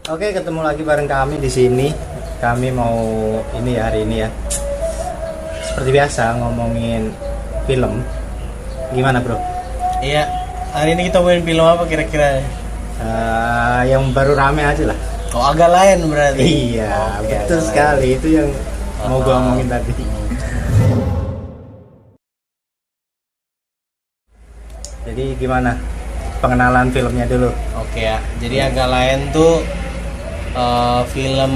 Oke, ketemu lagi bareng kami di sini. Kami mau hari ini ya. Seperti biasa ngomongin film. Gimana, Bro? Iya, hari ini kita main film apa kira-kira? Yang baru rame aja lah. Oh, agak lain berarti. Iya, Oke, betul agak sekali. lain. Itu yang mau gua ngomongin tadi. Jadi gimana? Pengenalan filmnya dulu. Oke ya, jadi agak lain tuh film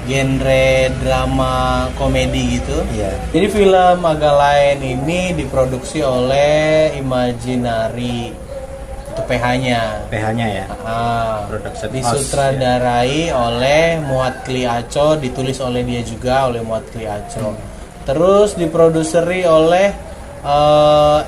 genre drama komedi gitu. Iya. Jadi film agak lain ini diproduksi oleh Imaginary, itu PH-nya. PH-nya ya. Production Disutradarai oleh Muhatkli Aco, ditulis oleh dia juga oleh Muhatkli Aco. Terus diproduseri oleh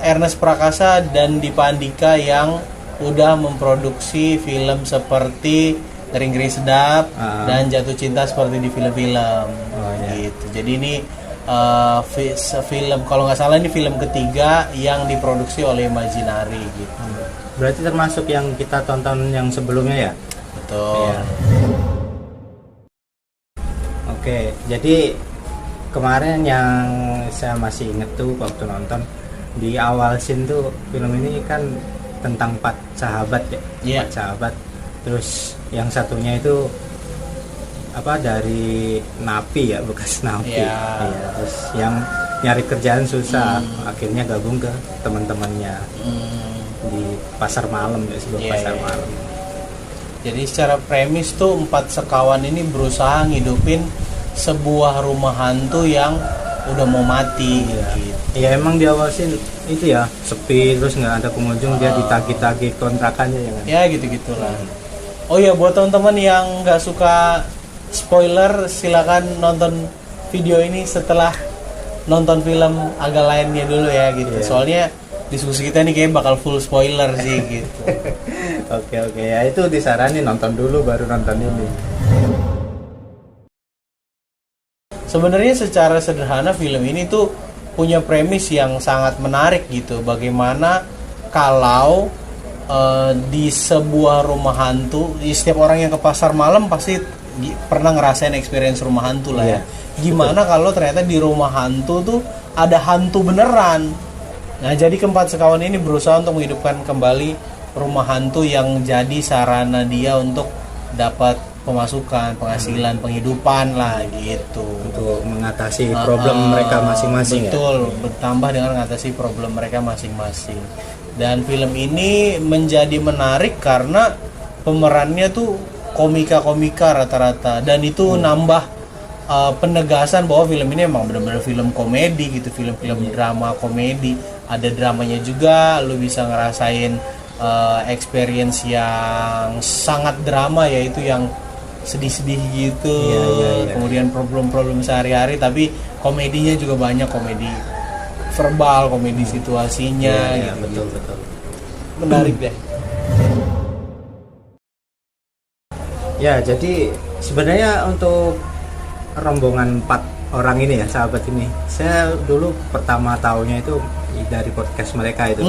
Ernest Prakasa dan Dipa Andika yang udah memproduksi film seperti Ngeri-ngeri Sedap dan Jatuh Cinta seperti di film-film. Gitu. Jadi ini film, kalau nggak salah ini film ketiga yang diproduksi oleh Imaginary gitu. Berarti termasuk yang kita tonton yang sebelumnya ya? Betul. Iya. Oke, jadi kemarin yang saya masih inget tuh waktu nonton di awal scene tuh, film ini kan tentang 4 sahabat ya. Iya. 4 sahabat. Terus yang satunya itu dari napi ya, bekas napi. Iya. Iya, terus yang nyari kerjaan susah, akhirnya gabung ke teman-temannya di pasar malam ya, sebuah pasar malam. Jadi secara premis tuh 4 sekawan ini berusaha ngidupin sebuah rumah hantu yang udah mau mati. Gitu. Ya emang di awal sih itu ya sepi, terus nggak ada pengunjung, dia ditagih-tagih kontrakannya ya kan? Ya gitu-gitulah. Oh ya, buat teman-teman yang nggak suka spoiler, silakan nonton video ini setelah nonton film agak lainnya dulu ya gitu. Yeah. Soalnya diskusi kita nih kayak bakal full spoiler sih gitu. Oke, ya itu disaranin nonton dulu baru nonton ini. Sebenarnya secara sederhana film ini tuh punya premis yang sangat menarik gitu. Bagaimana kalau di sebuah rumah hantu, setiap orang yang ke pasar malam pasti pernah ngerasain experience rumah hantu lah ya. Gimana kalau ternyata di rumah hantu tuh ada hantu beneran. Nah, jadi keempat sekawan ini berusaha untuk menghidupkan kembali rumah hantu yang jadi sarana dia untuk dapat pemasukan, penghasilan, penghidupan lah gitu. Untuk mengatasi problem mereka masing-masing. Betul, bertambah dengan mengatasi problem mereka masing-masing. Dan film ini menjadi menarik karena pemerannya tuh komika-komika rata-rata, dan itu nambah penegasan bahwa film ini emang benar-benar film komedi gitu, film-film drama komedi. Ada dramanya juga, lu bisa ngerasain experience yang sangat drama, yaitu yang sedih-sedih gitu. Iya. Kemudian problem-problem sehari-hari, tapi komedinya juga banyak, komedi verbal, komedi situasinya gitu. Betul. Menarik deh. Ya, jadi sebenarnya untuk rombongan 4 orang ini ya, sahabat ini, saya dulu pertama tahunya itu dari podcast mereka itu.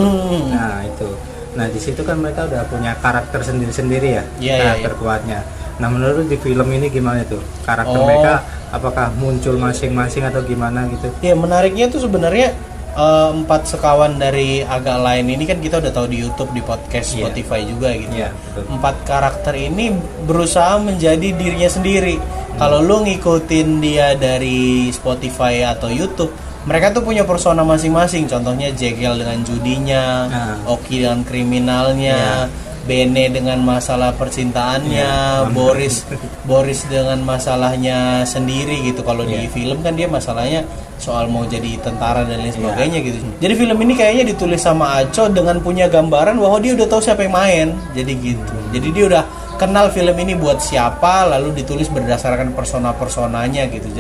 Nah di situ kan mereka udah punya karakter sendiri-sendiri ya, karakter kuatnya. Nah menurut di film ini gimana tuh karakter mereka, apakah muncul masing-masing atau gimana gitu? Ya, menariknya tuh sebenarnya 4 sekawan dari agak lain ini kan kita udah tahu di YouTube, di podcast, Spotify juga gitu. 4 karakter ini berusaha menjadi dirinya sendiri. Kalau lu ngikutin dia dari Spotify atau YouTube, mereka tuh punya persona masing-masing. Contohnya Jekyll dengan judinya, Oki dengan kriminalnya, Bene dengan masalah percintaannya, Boris dengan masalahnya sendiri gitu. Kalau di film kan dia masalahnya soal mau jadi tentara dan lain sebagainya gitu. Jadi film ini kayaknya ditulis sama Aco dengan punya gambaran bahwa dia udah tahu siapa yang main. Jadi gitu. Jadi dia udah kenal film ini buat siapa, lalu ditulis berdasarkan persona-personanya gitu.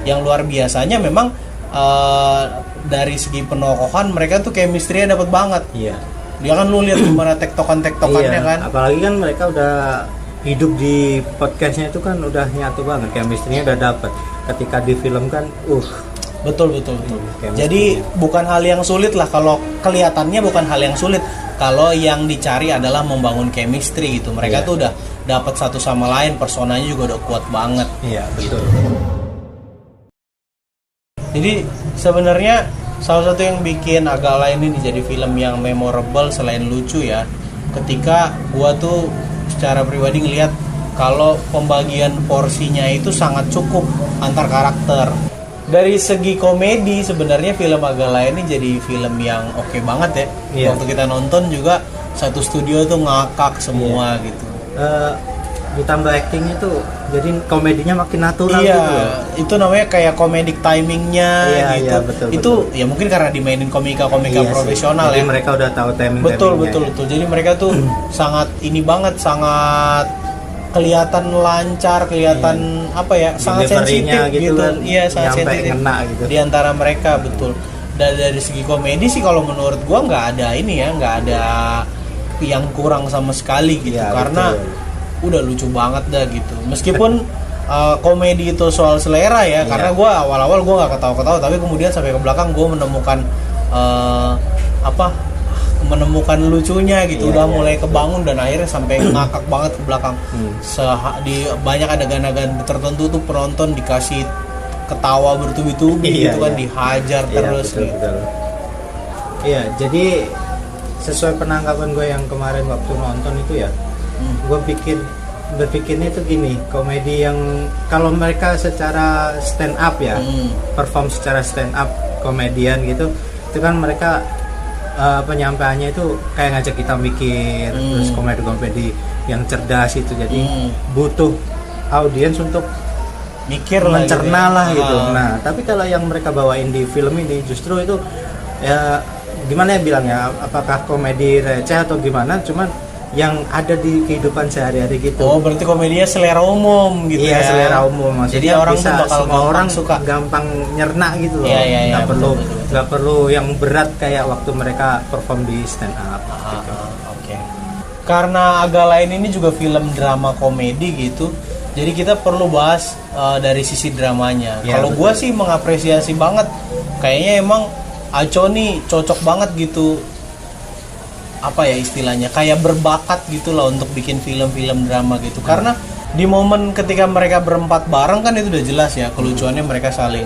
Yang luar biasanya memang dari segi penokohan mereka tuh chemistry-nya dapat banget. Iya. Dia kan lu lihat gimana tektokannya kan. Apalagi kan mereka udah hidup di podcastnya itu kan udah nyatu banget, chemistry-nya udah dapet. Ketika di film kan Betul. Jadi bukan hal yang sulit lah, kalau kelihatannya bukan hal yang sulit. Kalau yang dicari adalah membangun chemistry gitu. Mereka tuh udah dapat satu sama lain, personanya juga udah kuat banget. Iya, betul. Jadi sebenarnya salah satu yang bikin Agak Lain ini jadi film yang memorable selain lucu ya, ketika gua tuh secara pribadi ngelihat kalau pembagian porsinya itu sangat cukup antar karakter. Dari segi komedi sebenarnya film Agak Lain ini jadi film yang oke banget ya. Iya. Waktu kita nonton juga satu studio tuh ngakak semua gitu. Ditambah actingnya tuh jadi komedinya makin natural Iya, gitu loh. itu namanya kayak comedic timingnya Iya, gitu. iya, betul, itu betul. ya mungkin karena dimainin komika-komika Iya sih. profesional Jadi ya. mereka udah tahu timing. Betul. Jadi mereka tuh sangat ini banget, sangat kelihatan lancar, kelihatan apa ya, sangat sensitif gitu. kan, Iya, sangat nyampe sensitif ngena gitu. di antara mereka, betul. Dan dari segi komedi sih kalau menurut gua nggak ada ini ya, nggak ada yang kurang sama sekali gitu. Iya, Karena betul. udah lucu banget dah gitu. Meskipun komedi itu soal selera ya, Iya. karena gue awal-awal gue nggak ketawa-ketawa, tapi kemudian sampai ke belakang gue menemukan menemukan lucunya gitu. Iya, Udah iya, mulai kebangun dan akhirnya sampai ngakak banget ke belakang. Di banyak adegan-adegan tertentu tuh penonton dikasih ketawa bertubi-tubi Iya, gitu kan, iya. dihajar Iya, terus betul, gitu. betul. Iya, jadi sesuai penangkapan gue yang kemarin waktu nonton itu ya, gue berpikirnya itu gini, komedi yang kalau mereka secara stand up ya, perform secara stand up komedian gitu, itu kan mereka penyampaiannya itu kayak ngajak kita mikir, terus komedi-komedi yang cerdas itu, jadi butuh audiens untuk Mikir lah gitu mencerna ya. lah gitu. Nah, tapi kalau yang mereka bawain di film ini justru itu ya gimana ya bilangnya, apakah komedi receh atau gimana, cuman yang ada di kehidupan sehari-hari gitu. Oh, berarti komedinya selera umum gitu Iya, ya. selera umum, maksudnya Jadi orang bisa tuh bakal semua gampang orang suka. gampang nyerna gitu loh. Iya, iya, iya, Nggak betul, perlu betul, betul. nggak perlu yang berat kayak waktu mereka perform di stand up gitu. Oke. Karena Agak Lain ini juga film drama komedi gitu, jadi kita perlu bahas dari sisi dramanya. Ya, Kalau betul. gue sih mengapresiasi banget, kayaknya emang Aco nih cocok banget gitu, apa ya istilahnya, kayak berbakat gitu lah untuk bikin film-film drama gitu. Karena di momen ketika mereka berempat bareng kan itu udah jelas ya kelucuannya, mereka saling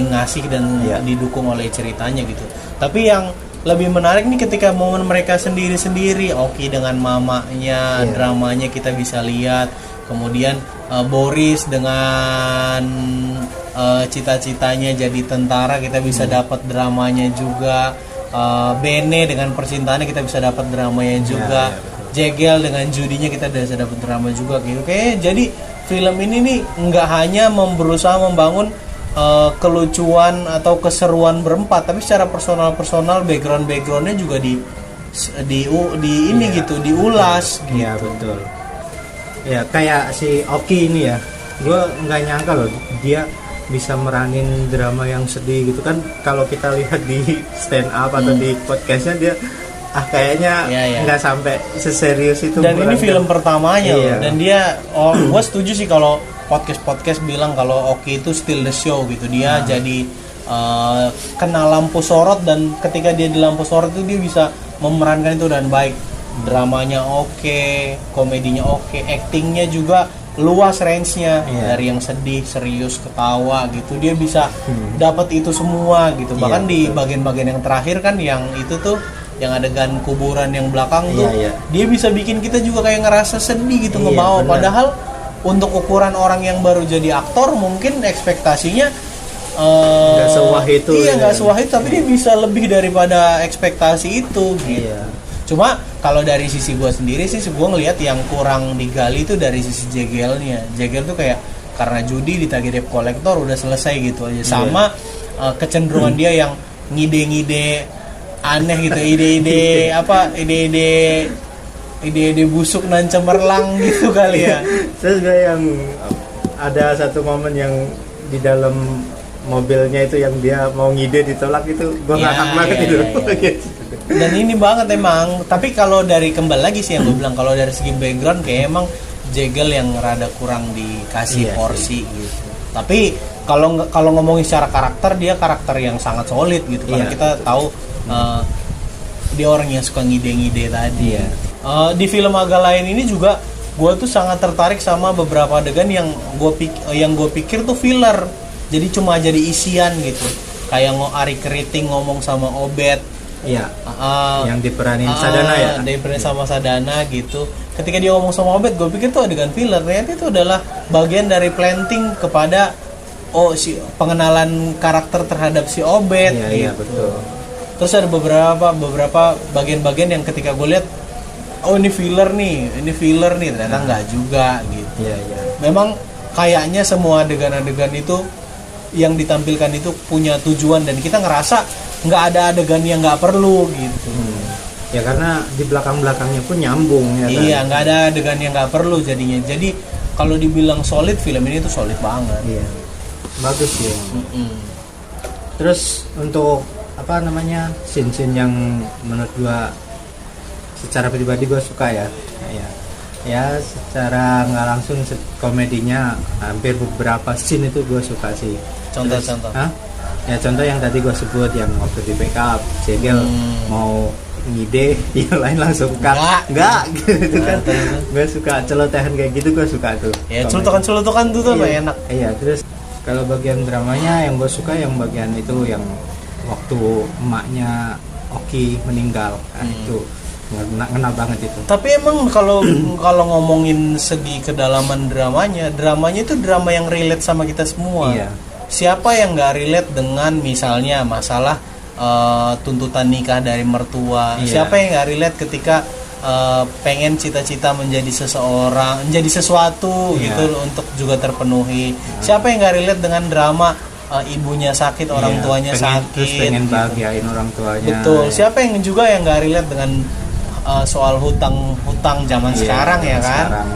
ngasih dan Iya. didukung oleh ceritanya gitu. Tapi yang lebih menarik nih ketika momen mereka sendiri-sendiri, Oki dengan mamanya, Iya. dramanya kita bisa lihat. Kemudian Boris dengan cita-citanya jadi tentara, kita bisa dapat dramanya juga. Bene dengan percintaannya kita bisa dapat dramanya juga. Iya, betul. Jegel dengan judinya kita bisa dapat drama juga gitu. Kayaknya jadi film ini nih nggak hanya berusaha membangun kelucuan atau keseruan berempat, tapi secara personal backgroundnya juga di ini Iya. gitu, diulas gitu. Iya, betul. Ya kayak si Oki ini ya, gue nggak nyangka loh dia bisa meranin drama yang sedih gitu kan. Kalau kita lihat di stand up atau di podcastnya dia kayaknya Iya, iya. nggak sampai seserius itu. Dan ini film pertamanya loh. Iya. Dan dia gue setuju sih kalau podcast bilang kalau Oki itu still the show gitu. Dia jadi kena lampu sorot, dan ketika dia di lampu sorot itu dia bisa memerankan itu dengan baik. Dramanya oke, komedinya oke, actingnya juga luas range-nya, Iya. dari yang sedih, serius, ketawa gitu. Dia bisa dapat itu semua gitu. Iya, Bahkan di betul. bagian-bagian yang terakhir kan, yang itu tuh yang adegan kuburan yang belakang tuh, Iya, iya. dia bisa bikin kita juga kayak ngerasa sedih gitu, Iya, ngebawa. benar. Padahal untuk ukuran orang yang baru jadi aktor mungkin ekspektasinya Nggak sewah itu, iya, ya. nggak sewah itu, tapi dia bisa lebih daripada ekspektasi itu gitu. Iya. Cuma kalau dari sisi gue sendiri sih, gue ngelihat yang kurang digali itu dari sisi Jegelnya. Jegel tuh kayak karena judi ditagih debt collector udah selesai gitu aja. Sama kecenderungan dia yang ngide-ngide aneh gitu, ide-ide busuk nan cemerlang gitu kali ya. Terus gue yang ada satu momen yang di dalam mobilnya itu yang dia mau ngide ditolak itu, gue Iya, ngakak banget iya, itu. iya. Dan ini banget emang. Tapi kalau dari kembali lagi sih yang gue bilang, kalau dari segi background kayak emang Jegel yang rada kurang dikasih Iya, porsi gitu. Tapi kalau ngomongin secara karakter, dia karakter yang sangat solid gitu. Karena Iya, kita tahu dia orang yang suka ngide-ngide tadi. Iya. Di film Agak Lain ini juga gue tuh sangat tertarik sama beberapa adegan yang gue pikir tuh filler, jadi cuma jadi isian gitu, kayak Ari Keriting ngomong sama Obet. Iya. Yang diperanin Sadana ya. Diperanin sama Sadana gitu. Ketika dia ngomong sama Obet, gue pikir tuh adegan filler. Ternyata itu adalah bagian dari planting kepada si pengenalan karakter terhadap si Obet. Iya, gitu. Iya betul. Terus ada beberapa bagian-bagian yang ketika gue lihat, ini filler nih, ternyata enggak juga gitu. Iya, iya. Memang kayaknya semua adegan-adegan itu yang ditampilkan itu punya tujuan, dan kita ngerasa nggak ada adegan yang nggak perlu gitu. Ya karena di belakangnya pun nyambung ya kan? Iya, nggak ada adegan yang nggak perlu jadinya. Jadi kalau dibilang solid, film ini tuh solid banget. Iya, bagus ya. Terus untuk apa namanya scene yang menurut gua secara pribadi gua suka ya. Ya secara nggak langsung komedinya hampir beberapa scene itu gua suka sih. Contoh. Ya contoh yang tadi gue sebut, yang waktu di backup Jegel mau ngide, yang lain langsung enggak gitu kan. Gue suka celotehan kayak gitu, gue suka tuh. Ya celotehan tuh iya, enak. Iya, terus kalau bagian dramanya yang gue suka yang bagian itu yang waktu emaknya Oki meninggal. Itu ngena banget itu. Tapi emang kalau ngomongin segi kedalaman dramanya itu drama yang relate sama kita semua. Iya. Siapa yang nggak relate dengan misalnya masalah tuntutan nikah dari mertua? Iya. Siapa yang nggak relate ketika pengen cita-cita menjadi sesuatu gitu untuk juga terpenuhi? Siapa yang nggak relate dengan drama ibunya sakit, orang tuanya sakit, terus pengen bahagiain orang tuanya? Betul. Siapa yang juga yang nggak relate dengan soal hutang zaman sekarang ya kan?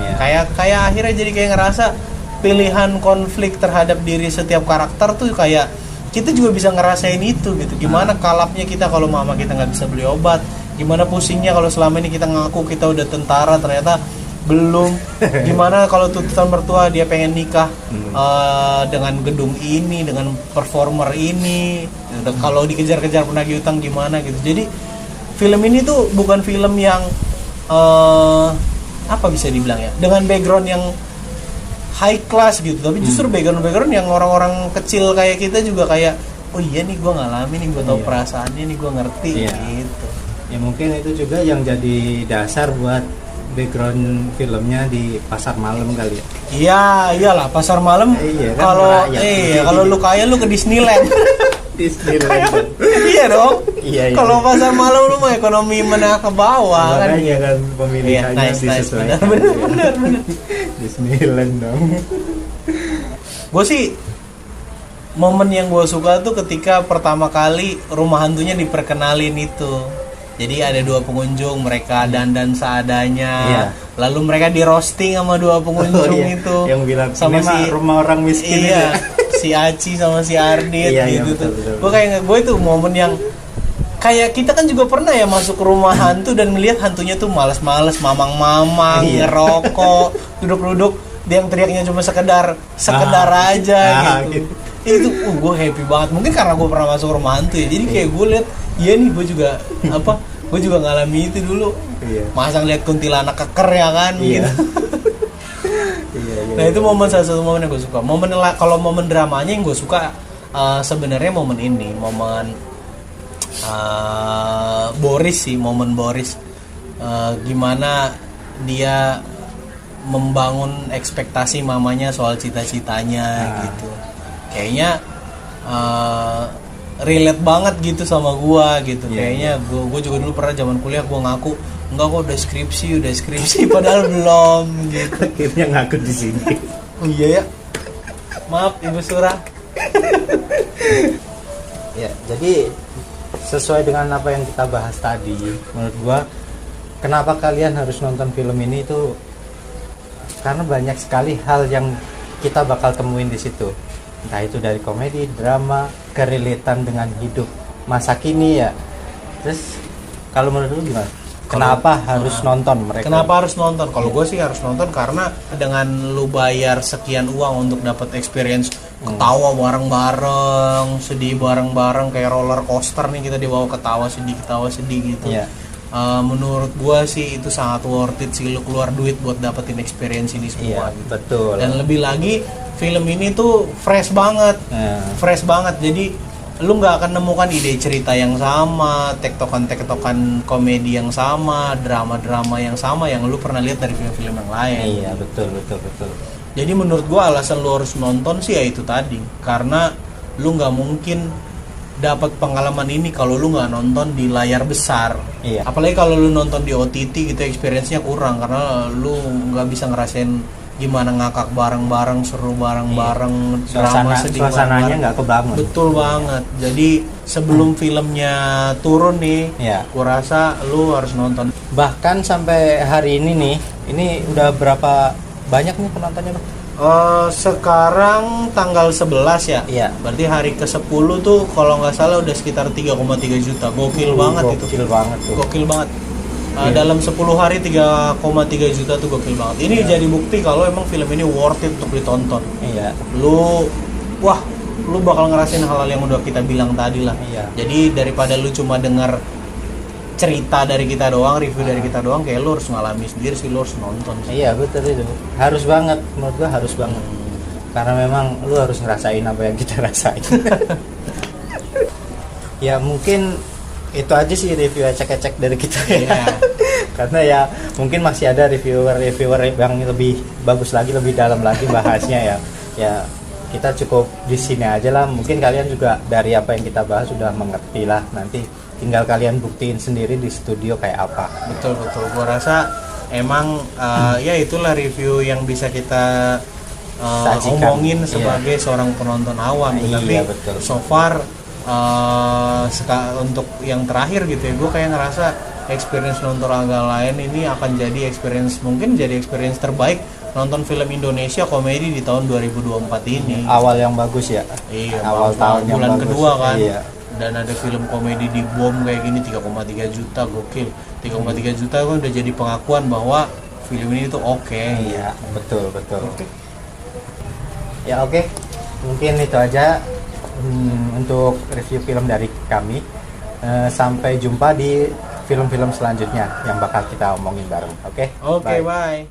Kayak akhirnya jadi kayak ngerasa pilihan konflik terhadap diri setiap karakter tuh kayak kita juga bisa ngerasain itu gitu. Gimana kalapnya kita kalau mama kita nggak bisa beli obat, gimana pusingnya kalau selama ini kita ngaku kita udah tentara ternyata belum, gimana kalau tuntutan mertua dia pengen nikah dengan gedung ini, dengan performer ini, kalau dikejar-kejar penagih utang gimana gitu. Jadi film ini tuh bukan film yang apa bisa dibilang ya, dengan background yang high class gitu, tapi justru background yang orang-orang kecil kayak kita juga kayak, oh iya nih gue ngalamin nih, gue tahu perasaannya nih, gue ngerti gitu. Ya mungkin itu juga yang jadi dasar buat background filmnya di pasar malam kali ya. Iya, iyalah pasar malam. Kalau lu kaya lu ke Disneyland. Disneyland. Iya dong. Iya. Kalau pasar malam lu mah ekonomi menengah ke bawah kan. Makanya kan pemilihannya disesuaikan. Benar. Disneyland dong. Gue sih momen yang gue suka tuh ketika pertama kali rumah hantunya diperkenalin itu. Jadi ada dua pengunjung, mereka dandan seadanya. Lalu mereka di roasting sama dua pengunjung itu. Yang bilang sama si rumah orang miskin itu. Si Aci sama si Ardit gitu tuh. Gue itu momen yang kayak kita kan juga pernah ya masuk ke rumah hantu dan melihat hantunya tuh malas-malas, mamang-mamang, ngerokok, duduk-duduk, dia yang teriaknya cuma sekedar aja gitu. Itu gue happy banget. Mungkin karena gue pernah masuk rumah hantu ya. Jadi kayak gue lihat, iya nih gue juga ngalami itu dulu. Masa ngeliat kuntilanak keker ya kan gitu. Nah itu salah satu momen yang gue suka. Kalau momen dramanya yang gue suka sebenarnya momen ini, momen Boris sih, momen Boris. Gimana dia membangun ekspektasi mamanya soal cita-citanya gitu. Kayaknya relate banget gitu sama gua gitu. Kayaknya gua juga dulu pernah zaman kuliah gua ngaku enggak kok udah skripsi padahal belum gitu. Akhirnya ngaku di sini. Oh iya ya. Maaf Ibu Surah. Ya, jadi sesuai dengan apa yang kita bahas tadi, menurut gua kenapa kalian harus nonton film ini itu karena banyak sekali hal yang kita bakal temuin di situ. Entah itu dari komedi, drama, kerelatan dengan hidup masa kini ya. Terus kalau menurut lu gimana? Kenapa harus nonton mereka? Kenapa harus nonton? Kalau gue sih harus nonton karena dengan lu bayar sekian uang untuk dapat experience ketawa bareng-bareng, sedih bareng-bareng kayak roller coaster nih, kita dibawa ketawa sedih gitu. menurut gua sih itu sangat worth it sih, lu keluar duit buat dapetin experience ini semua. Iya, betul. Dan lebih lagi film ini tuh fresh banget. Fresh banget. Jadi lu nggak akan nemukan ide cerita yang sama, tektokan komedi yang sama, drama yang sama yang lu pernah lihat dari film-film yang lain. Iya, betul. Jadi menurut gua alasan lu harus nonton sih ya itu tadi, karena lu nggak mungkin dapat pengalaman ini kalau lu nggak nonton di layar besar. Iya. Apalagi kalau lu nonton di OTT gitu, experience-nya kurang karena lu nggak bisa ngerasain gimana ngakak bareng-bareng, seru bareng-bareng, drama sedih suasananya nggak kebangun. Betul banget. Jadi sebelum filmnya turun nih, gua rasa lu harus nonton. Bahkan sampai hari ini nih, ini udah berapa banyak nih penontonnya, Bang? Sekarang tanggal 11 ya. Iya. Berarti hari ke-10 tuh kalau nggak salah udah sekitar 3,3 juta. Gokil banget itu. Gokil banget tuh. Gokil banget. Dalam 10 hari 3,3 juta tuh gokil banget. Ini jadi bukti kalau emang film ini worth it untuk ditonton. Iya. Lu bakal ngerasain hal-hal yang udah kita bilang tadi lah. Iya. Jadi daripada lu cuma denger cerita dari kita doang, review dari kita doang, kayak lu harus ngalami sendiri sih, lu harus nonton sih. Iya, betul itu. Harus banget, menurut gua harus banget. Karena memang lu harus ngerasain apa yang kita rasain. Ya mungkin itu aja sih review ecek-ecek dari kita ya. Karena ya mungkin masih ada reviewer yang lebih bagus lagi, lebih dalam lagi bahasnya ya. Ya kita cukup di sini aja lah. Mungkin kalian juga dari apa yang kita bahas sudah mengerti lah. Nanti tinggal kalian buktiin sendiri di studio kayak apa. Betul. Gua rasa emang ya itulah review yang bisa kita omongin sebagai seorang penonton awam. Tapi betul. So far untuk yang terakhir gitu ya, gue kayak ngerasa experience nonton agak lain ini akan jadi experience terbaik nonton film Indonesia komedi di tahun 2024 ini. Awal yang bagus ya. Iya, awal tahun yang bulan bagus. Kedua kan. Iya. Dan ada film komedi di bom kayak gini 3,3 juta, gokil. 3,3 juta kan udah jadi pengakuan bahwa film ini tuh oke. Iya, betul. Ya oke. Mungkin itu aja untuk review film dari kami. Sampai jumpa di film-film selanjutnya yang bakal kita omongin bareng. Oke, bye.